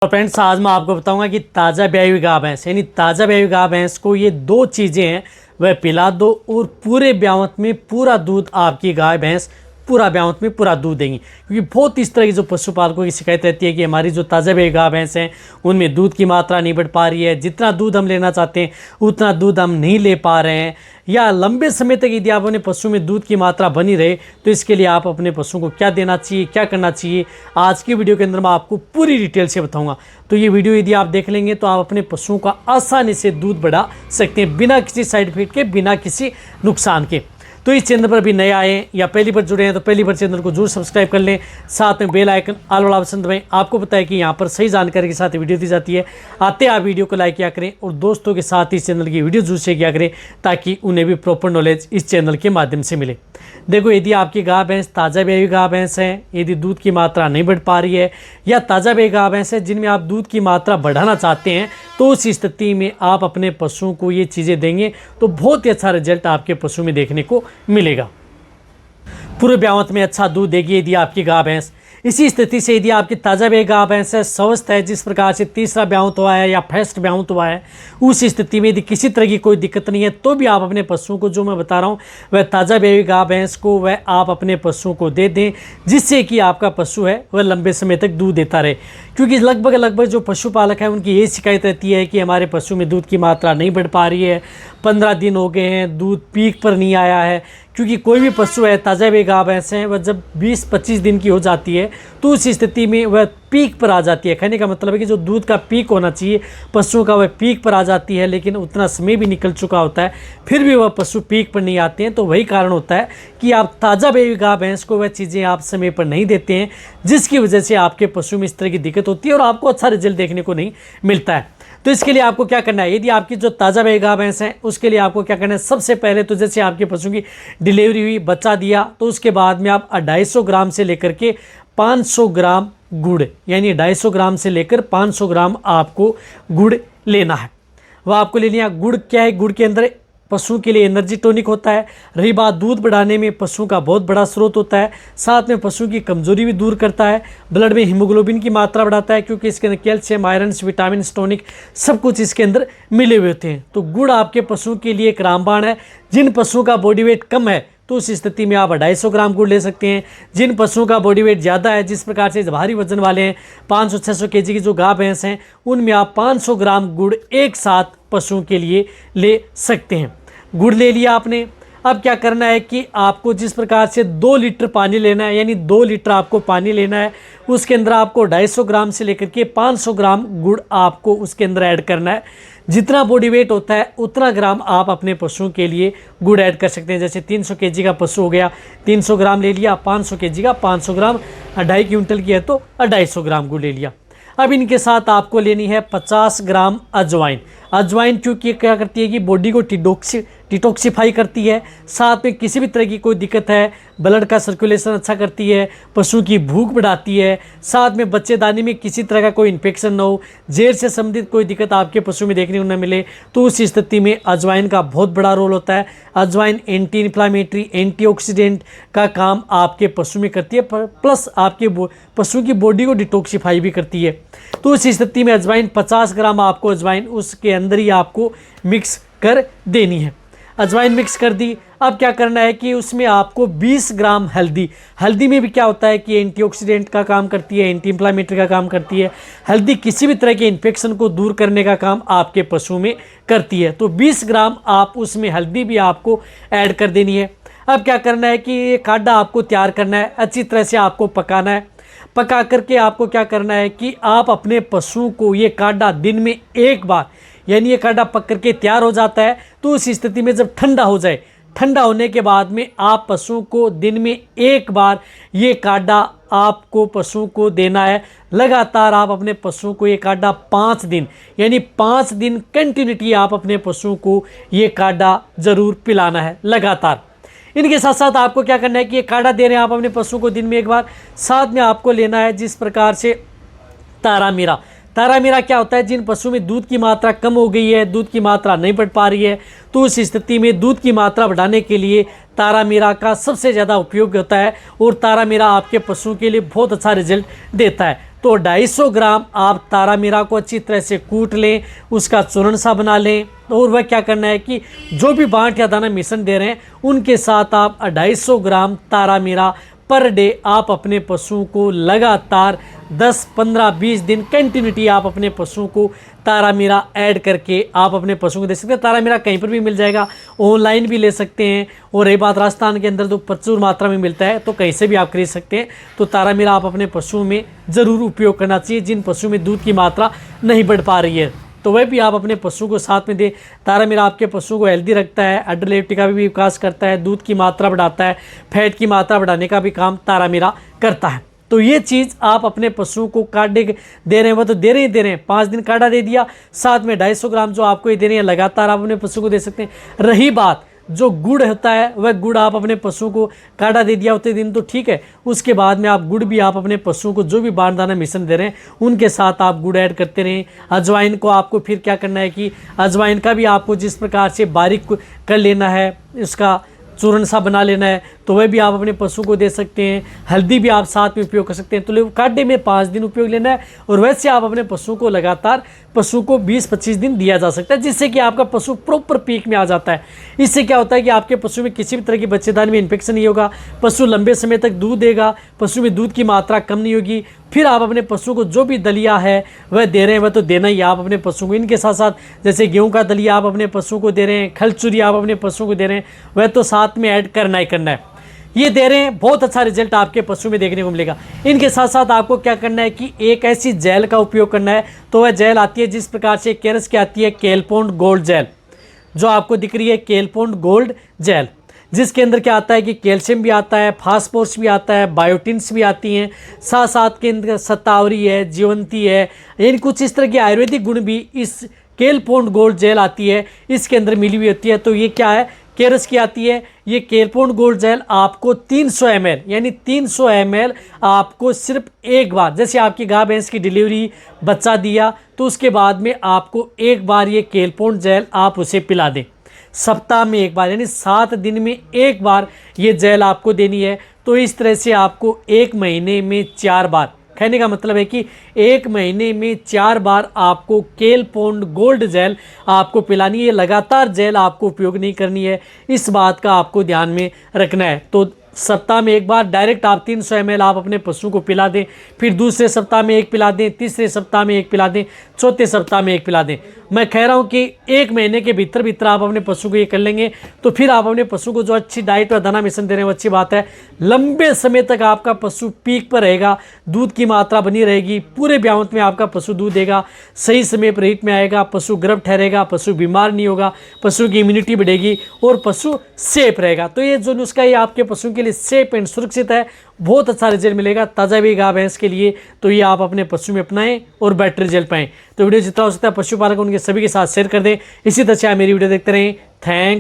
और फ्रेंड्स आज मैं आपको बताऊंगा कि ताज़ा ब्याई हुई गाय भैंस यानी ताज़ा ब्याई हुई गाय भैंस को ये दो चीज़ें हैं वह पिला दो और पूरे ब्यावत में पूरा दूध आपकी गाय भैंस पूरा ब्यावत में पूरा दूध देंगी। क्योंकि बहुत इस तरह की जो पशुपालकों की शिकायत रहती है कि हमारी जो ताज़ा ब्याई गाय भैंस हैं उनमें दूध की मात्रा नहीं बढ़ पा रही है, जितना दूध हम लेना चाहते हैं उतना दूध हम नहीं ले पा रहे हैं, या लंबे समय तक यदि आप अपने पशु में दूध की मात्रा बनी रहे तो इसके लिए आप अपने पशु को क्या देना चाहिए, क्या करना चाहिए, आज की वीडियो के अंदर मैं आपको पूरी डिटेल से बताऊंगा। तो ये वीडियो यदि आप देख लेंगे तो आप अपने पशुओं का आसानी से दूध बढ़ा सकते हैं बिना किसी साइड इफेक्ट के, बिना किसी नुकसान के। तो इस चैनल पर भी नए आए या पहली बार जुड़े हैं तो पहली बार चैनल को जरूर सब्सक्राइब कर लें, साथ में बेल आइकन ऑल वाला ऑप्शन दबाएं। आपको पता है कि यहाँ पर सही जानकारी के साथ वीडियो दी जाती है। आते आप वीडियो को लाइक किया करें और दोस्तों के साथ इस चैनल की वीडियो जरूर शेयर किया करें ताकि उन्हें भी प्रॉपर नॉलेज इस चैनल के माध्यम से मिले। देखो, यदि आपकी गाय भैंस ताज़ा ब्याई हुई गाय भैंस है, यदि दूध की मात्रा नहीं बढ़ पा रही है, या ताज़ा ब्याई गाय भैंस है जिनमें आप दूध की मात्रा बढ़ाना चाहते हैं, तो उस स्थिति में आप अपने पशुओं को ये चीज़ें देंगे तो बहुत ही अच्छा रिजल्ट आपके पशु में देखने को मिलेगा। पूरे ब्यावत में अच्छा दूध देगी यदि आपकी गाय भैंस। इसी स्थिति से यदि आपकी ताज़ा ब्याई गाय भैंस है, स्वस्थ है, जिस प्रकार से तीसरा ब्यावत हुआ है या फर्स्ट ब्यावत हुआ है, उस स्थिति में यदि किसी तरह की कोई दिक्कत नहीं है तो भी आप अपने पशुओं को, जो मैं बता रहा हूँ वह ताज़ा ब्याई गाय भैंस को वह आप अपने पशुओं को दे दें, जिससे कि आपका पशु है वह लंबे समय तक दूध देता रहे। क्योंकि लगभग जो पशुपालक हैं उनकी ये शिकायत रहती है कि हमारे पशु में दूध की मात्रा नहीं बढ़ पा रही है, 15 दिन हो गए हैं, दूध पीक पर नहीं आया है। क्योंकि कोई भी पशु है, ताज़ा ब्याई गाय भैंस है, वह जब 20-25 दिन की हो जाती है तो उस स्थिति में वह पीक पर आ जाती है। कहने का मतलब है कि जो दूध का पीक होना चाहिए पशुओं का वह पीक पर आ जाती है, लेकिन उतना समय भी निकल चुका होता है, फिर भी वह पशु पीक पर नहीं आते हैं। तो वही कारण होता है कि आप ताज़ा ब्याई गाय भैंस को वह चीज़ें आप समय पर नहीं देते हैं, जिसकी वजह से आपके पशु में इस तरह की दिक्कत होती है और आपको अच्छा रिजल्ट देखने को नहीं मिलता है। तो इसके लिए आपको क्या करना है, यदि आपकी जो ताज़ा ब्याई गाय भैंस है उसके लिए आपको क्या करना है, सबसे पहले तो जैसे आपके पशु की डिलीवरी हुई, बच्चा दिया, तो उसके बाद में आप 250 ग्राम से लेकर के 500 ग्राम गुड़, यानी 250 ग्राम से लेकर 500 ग्राम आपको गुड़ लेना है। वह आपको ले लिया। गुड़ क्या है, गुड़ के अंदर पशुओं के लिए एनर्जी टॉनिक होता है। रही बात दूध बढ़ाने में, पशुओं का बहुत बड़ा स्रोत होता है, साथ में पशुओं की कमजोरी भी दूर करता है, ब्लड में हीमोग्लोबिन की मात्रा बढ़ाता है, क्योंकि इसके अंदर कैल्शियम, आयरन, विटामिन, टॉनिक सब कुछ इसके अंदर मिले हुए होते हैं। तो गुड़ आपके पशुओं के लिए एक रामबाण है। जिन पशुओं का बॉडी वेट कम है तो उस स्थिति में आप 250 ग्राम गुड़ ले सकते हैं। जिन पशुओं का बॉडी वेट ज़्यादा है, जिस प्रकार से भारी वजन वाले हैं, 500-600 केजी की जो गाय भैंस हैं, उनमें आप 500 ग्राम गुड़ एक साथ पशुओं के लिए ले सकते हैं। गुड़ ले लिया आपने। अब क्या करना है कि आपको जिस प्रकार से 2 लीटर पानी लेना है, यानी 2 लीटर आपको पानी लेना है, उसके अंदर आपको 250 ग्राम से लेकर के 500 ग्राम गुड़ आपको उसके अंदर ऐड करना है। जितना बॉडी वेट होता है उतना ग्राम आप अपने पशुओं के लिए गुड़ ऐड कर सकते हैं। जैसे 300 केजी का पशु हो गया, 300 ग्राम ले लिया, 500 केजी का 500 ग्राम, 2.5 क्विंटल की है तो 250 ग्राम गुड़ ले लिया। अब इनके साथ आपको लेनी है 50 ग्राम अजवाइन। अजवाइन क्योंकि क्या करती है कि बॉडी को डिटॉक्सिफाई करती है, साथ में किसी भी तरह की कोई दिक्कत है, ब्लड का सर्कुलेशन अच्छा करती है, पशु की भूख बढ़ाती है, साथ में बच्चेदानी में किसी तरह का कोई इन्फेक्शन न हो, जेर से संबंधित कोई दिक्कत आपके पशु में देखने को न मिले, तो उस स्थिति में अजवाइन का बहुत बड़ा रोल होता है। अजवाइन एंटी इन्फ्लामेटरी, एंटीऑक्सीडेंट का काम आपके पशु में करती है, प्लस आपके पशु की बॉडी को डिटॉक्सिफाई भी करती है। तो उस स्थिति में अजवाइन 50 ग्राम आपको अजवाइन उसके अंदर ही आपको मिक्स कर देनी है। अजवाइन मिक्स कर दी। अब क्या करना है कि उसमें आपको 20 ग्राम हल्दी, हल्दी में भी क्या होता है कि एंटीऑक्सीडेंट का काम करती है, एंटी इन्फ्लामेटरी का काम करती है। हल्दी किसी भी तरह के इन्फेक्शन को दूर करने का काम आपके पशु में करती है। तो 20 ग्राम आप उसमें हल्दी भी आपको ऐड कर देनी है। अब क्या करना है कि ये काढ़ा आपको तैयार करना है, अच्छी तरह से आपको पकाना है। पका करके आपको क्या करना है कि आप अपने पशु को ये काढ़ा दिन में एक बार, यानी ये काढ़ा पक करके तैयार हो जाता है, तो उस स्थिति में जब ठंडा हो जाए, ठंडा होने के बाद में आप पशु को दिन में एक बार ये काढ़ा आपको पशु को देना है। लगातार आप अपने पशु को ये काढ़ा 5 दिन, यानी 5 दिन कंटिन्यूटी आप अपने पशु को ये काढ़ा ज़रूर पिलाना है लगातार। इनके साथ साथ आपको क्या करना है कि ये काढ़ा दे रहे हैं आप अपने पशु को दिन में एक बार, साथ में आपको लेना है जिस प्रकार से तारामीरा। तारामीरा क्या होता है, जिन पशु में दूध की मात्रा कम हो गई है, दूध की मात्रा नहीं बढ़ पा रही है, तो उस स्थिति में दूध की मात्रा बढ़ाने के लिए तारामीरा का सबसे ज़्यादा उपयोग होता है और तारामीरा आपके पशुओं के लिए बहुत अच्छा रिजल्ट देता है। तो 250 ग्राम आप तारामीरा को अच्छी तरह से कूट लें, उसका चूर्ण सा बना लें। और वह क्या करना है कि जो भी बांट या दाना मिश्रण दे रहे हैं उनके साथ आप 250 ग्राम तारामीरा पर डे आप अपने पशुओं को लगातार 10, 15, 20 दिन कंटिन्यूटी आप अपने पशुओं को तारामीरा ऐड करके आप अपने पशुओं को दे सकते हैं। तारामीरा कहीं पर भी मिल जाएगा, ऑनलाइन भी ले सकते हैं। और रही बात राजस्थान के अंदर तो प्रचुर मात्रा में मिलता है, तो कहीं से भी आप खरीद सकते हैं। तो तारामीरा आप अपने पशुओं में ज़रूर उपयोग करना चाहिए जिन पशुओं में दूध की मात्रा नहीं बढ़ पा रही है, तो वह भी आप अपने पशुओं को साथ में दें। तारामीरा आपके पशुओं को हेल्दी रखता है, अडर का भी विकास करता है, दूध की मात्रा बढ़ाता है, फैट की मात्रा बढ़ाने का भी काम तारामीरा करता है। तो ये चीज़ आप अपने पशुओं को काढ़े दे रहे हैं, वह तो दे रहे हैं 5 दिन काढ़ा दे दिया, साथ में 250 ग्राम जो आपको ये दे रहे हैं लगातार आप अपने पशुओं को दे सकते हैं। रही बात जो गुड़ होता है, वह गुड़ आप अपने पशुओं को काढ़ा दे दिया उतने दिन तो ठीक है, उसके बाद में आप गुड़ भी आप अपने पशुओं को जो भी बांट दाना मिश्रण दे रहे हैं उनके साथ आप गुड़ ऐड करते रहें। अजवाइन को आपको फिर क्या करना है कि अजवाइन का भी आपको जिस प्रकार से बारीक कर लेना है, उसका चूर्ण सा बना लेना है, तो वह भी आप अपने पशु को दे सकते हैं। हल्दी भी आप साथ में उपयोग कर सकते हैं। तो काढ़े में 5 दिन उपयोग लेना है और वैसे आप अपने पशु को लगातार पशु को 20-25 दिन दिया जा सकता है, जिससे कि आपका पशु प्रॉपर पीक में आ जाता है। इससे क्या होता है कि आपके पशु में किसी भी तरह की बच्चेदानी में इन्फेक्शन नहीं होगा, पशु लंबे समय तक दूध देगा, पशु में दूध की मात्रा कम नहीं होगी। फिर आप अपने पशु को जो भी दलिया है वह दे रहे हैं, वह तो देना ही आप अपने पशु को। इनके साथ साथ जैसे गेहूं का दलिया आप अपने पशु को दे रहे हैं, खलचूरी आप अपने पशु को दे रहे हैं, वह तो साथ में ऐड करना ही करना है। ये दे रहे हैं, बहुत अच्छा रिजल्ट आपके पशु में देखने को मिलेगा। इनके साथ साथ आपको क्या करना है कि एक ऐसी जेल का उपयोग करना है, तो वह जेल आती है जिस प्रकार से केरस की आती है केलपोंड गोल्ड जेल, जो आपको दिख रही है केलपोंड गोल्ड जेल, जिसके अंदर क्या आता है कि कैल्शियम भी आता है, फास्फोरस भी आता है, बायोटिन्स भी आती हैं, साथ साथ के अंदर सतावरी है, जीवंती है, यानी कुछ इस तरह की आयुर्वेदिक गुण भी इस केलपोंड गोल्ड जेल आती है, इसके अंदर मिली हुई होती है। तो ये क्या है, केरस की आती है। ये केलपोंड गोल्ड जेल आपको 300 ml यानी 300 ml आपको सिर्फ एक बार, जैसे आपकी गाय भैंस की डिलीवरी बच्चा दिया तो उसके बाद में आपको एक बार ये केलपोंड जेल आप उसे पिला दें, सप्ताह में एक बार, यानी 7 दिन में एक बार ये जेल आपको देनी है। तो इस तरह से आपको 1 महीने में 4 बार, कहने का मतलब है कि 1 महीने में 4 बार आपको केलपोंड गोल्ड जेल आपको पिलानी है। लगातार जेल आपको उपयोग नहीं करनी है, इस बात का आपको ध्यान में रखना है। तो सप्ताह में एक बार डायरेक्ट आप 300 ml आप अपने पशु को पिला दें, फिर दूसरे सप्ताह में एक पिला दें, तीसरे सप्ताह में एक पिला दें, चौथे सप्ताह में एक पिला दें। मैं कह रहा हूं कि 1 महीने के भीतर आप अपने पशु को ये कर लेंगे तो फिर आप अपने पशु को जो अच्छी डाइट और दाना मिश्रण दे रहे हैं वो अच्छी बात है। लंबे समय तक आपका पशु पीक पर रहेगा, दूध की मात्रा बनी रहेगी, पूरे ब्यावत में आपका पशु दूध देगा, सही समय पर हीट में आएगा, पशु गर्भ ठहरेगा, पशु बीमार नहीं होगा, पशु की इम्यूनिटी बढ़ेगी और पशु सेफ रहेगा। तो ये जो नुस्खा है आपके पशु के लिए सेफ एंड सुरक्षित है, बहुत अच्छा रिजल्ट मिलेगा ताज़ा भी गाय भैंस के लिए। तो ये आप अपने पशु में अपनाएं और बेटर रिजल्ट पाएं। तो वीडियो जितना हो सकता है पशुपालक उनके सभी के साथ शेयर कर दें। इसी तरह से आप मेरी वीडियो देखते रहें। थैंक